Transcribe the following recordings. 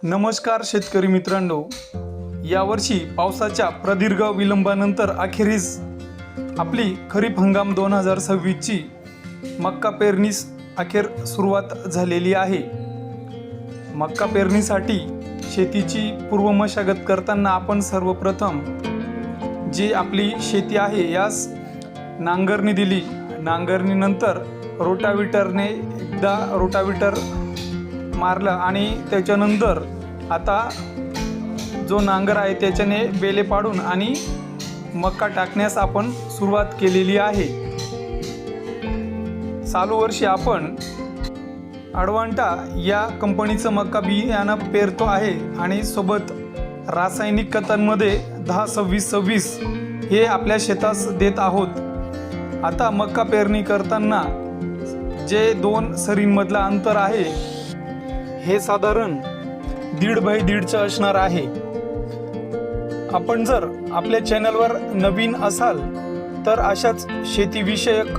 नमस्कार शेतकरी मित्रांनो, यावर्षी पावसाच्या प्रदीर्घ विलंबानंतर अखेरीस आपली खरीप हंगाम 2026 ची मक्का पेरणीस अखेर सुरुवात झालेली आहे। मक्का पेरणीसाठी शेतीची पूर्व मशागत करताना आपण सर्वप्रथम जी आपली शेती आहे यास नांगरणी दिली। नांगरणीनंतर रोटावेटरने एकदा रोटावेटर मारला आणि त्याच्यानंतर आता जो नांगर आहे त्याच्याने बेले पाडून आणि मक्का टाकण्यास आपण सुरुवात केलेली आहे। चालू वर्षी आपण अडवांटा या कंपनीचं मक्का बियाणं पेरतो आहे आणि सोबत रासायनिक खतांमध्ये 10-26-26 हे आपल्या शेतास देत आहोत। आता मक्का पेरणी करताना जे 2 सरींमधला अंतर आहे हे साधारण 1.5 बाय 1.5 असणार आहे। आपण जर आपल्या चॅनलवर नवीन असाल तर अशाच शेतीविषयक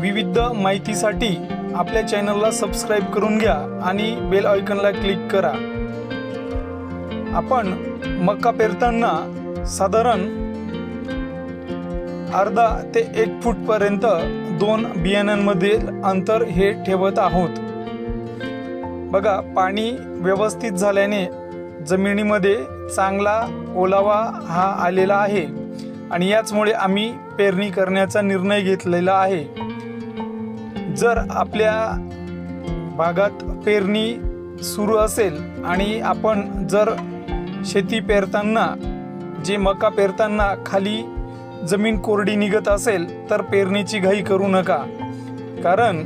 विविध माहितीसाठी आपल्या चॅनलला सबस्क्राइब करून घ्या आणि बेल आयकॉनला क्लिक करा। आपण मक्का पेरताना साधारण अर्धा ते 1 फूट पर्यंत 2 बियाणांमध्ये अंतर हे ठेवत आहोत। बघा, पाणी व्यवस्थित झाल्याने जमिनीमध्ये चांगला ओलावा हा आलेला आहे आणि याचमुळे आम्ही पेरणी करण्याचा निर्णय घेतलेला आहे। जर आपल्या भागात पेरणी सुरू असेल आणि आपण जर शेती पेरताना जे मका पेरताना खाली जमीन कोरडी निघत असेल तर पेरणीची घाई करू नका, कारण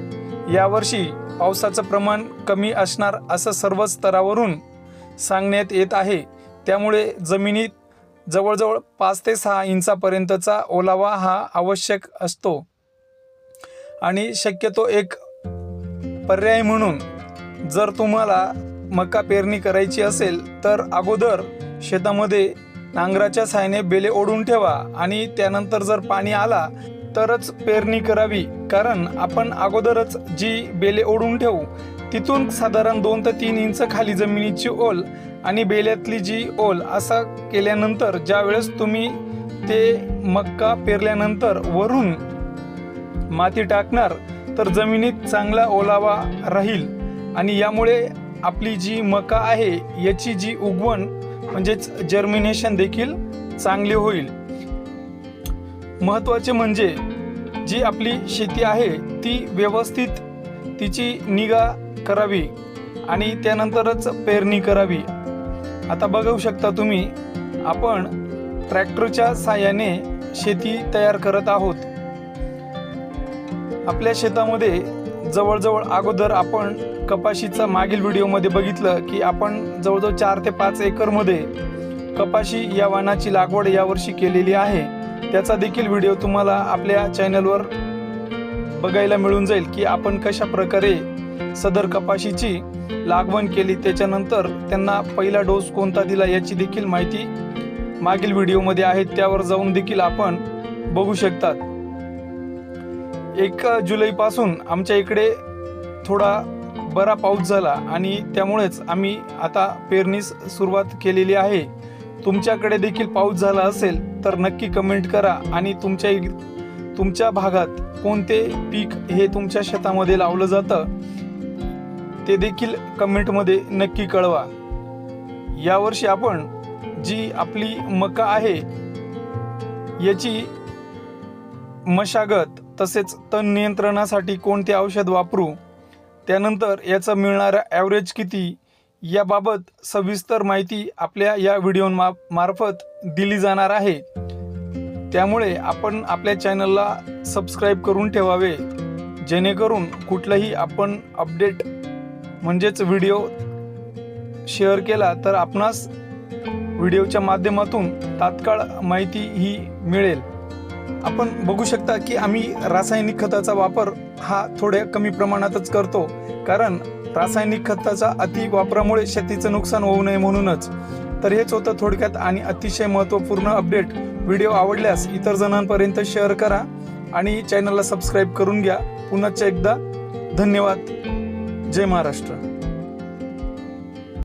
यावर्षी पावसाचं प्रमाण कमी असणार असं सर्व स्तरावरून सांगण्यात येत आहे। त्यामुळे जमिनीत जवळजवळ 5 ते 6 इंचापर्यंतचा ओलावा हा आवश्यक असतो आणि शक्यतो एक पर्याय म्हणून जर तुम्हाला मका पेरणी करायची असेल तर अगोदर शेतामध्ये नांगराच्या साहाय्याने बेले ओढून ठेवा आणि त्यानंतर जर पाणी आला तरच पेरणी करावी, कारण आपण अगोदरच जी बेले ओढून ठेवू तिथून साधारण 2 ते 3 इंच खाली जमिनीची ओल आणि बेल्यातली जी ओल असं केल्यानंतर ज्या वेळेस तुम्ही ते मक्का पेरल्यानंतर वरून माती टाकणार तर जमिनीत चांगला ओलावा राहील आणि यामुळे आपली जी मका आहे याची जी उगवण म्हणजेच जर्मिनेशन देखील चांगली होईल। महत्त्वाचे म्हणजे जी आपली शेती आहे ती व्यवस्थित तिची निगा करावी आणि त्यानंतरच पेरणी करावी। आता बघू शकता तुम्ही, आपण ट्रॅक्टरच्या साहाय्याने शेती तयार करत आहोत। आपल्या शेतामध्ये जवळजवळ अगोदर आपण कपाशीचा मागील व्हिडिओमध्ये बघितलं की आपण जवळजवळ 4 ते 5 एकरमध्ये कपाशी या वाणाची लागवड यावर्षी केलेली आहे। त्याचा देखील व्हिडिओ तुम्हाला आपल्या चॅनलवर बघायला मिळून जाईल की आपण कशा प्रकारे सदर कपाशीची लागवड केली, त्याच्यानंतर त्यांना पहिला डोस कोणता दिला याची देखील माहिती मागील व्हिडिओमध्ये आहे, त्यावर जाऊन देखील आपण बघू शकतात। 1 जुलैपासून आमच्या इकडे थोडा बरा पाऊस झाला आणि त्यामुळेच आम्ही आता पेरणीस सुरुवात केलेली आहे। तुमच्याकडे देखील पाऊस झाला असेल तर नक्की कमेंट करा आणि तुमच्या भागात कोणते पीक हे तुमच्या शेतामध्ये लावलं जातं ते देखील कमेंटमध्ये नक्की कळवा। यावर्षी आपण जी आपली मका आहे याची मशागत तसेच तण नियंत्रणासाठी कोणते औषध वापरू, त्यानंतर याचं मिळणारं ॲव्हरेज किती याबाबत सविस्तर माहिती आपल्या या व्हिडिओ मार्फत दिली जाणार आहे। त्यामुळे आपण आपल्या चॅनलला सबस्क्राइब करून ठेवावे, जेणेकरून कुठलाही आपण अपडेट म्हणजेच व्हिडिओ शेअर केला तर आपणास व्हिडिओच्या माध्यमातून तात्काळ माहिती ही मिळेल। आपण बघू शकता की आम्ही रासायनिक खताचा वापर हा थोड्या कमी प्रमाणातच करतो, कारण रासायनिक खताचा अति वापरामुळे शेतीचं नुकसान होऊ नये म्हणूनच। तर हेच होतं थोडक्यात आणि अतिशय महत्त्वपूर्ण अपडेट। व्हिडिओ आवडल्यास इतर जणांपर्यंत शेअर करा आणि चॅनलला सबस्क्राइब करून घ्या। पुन्हा एकदा धन्यवाद। जय महाराष्ट्र।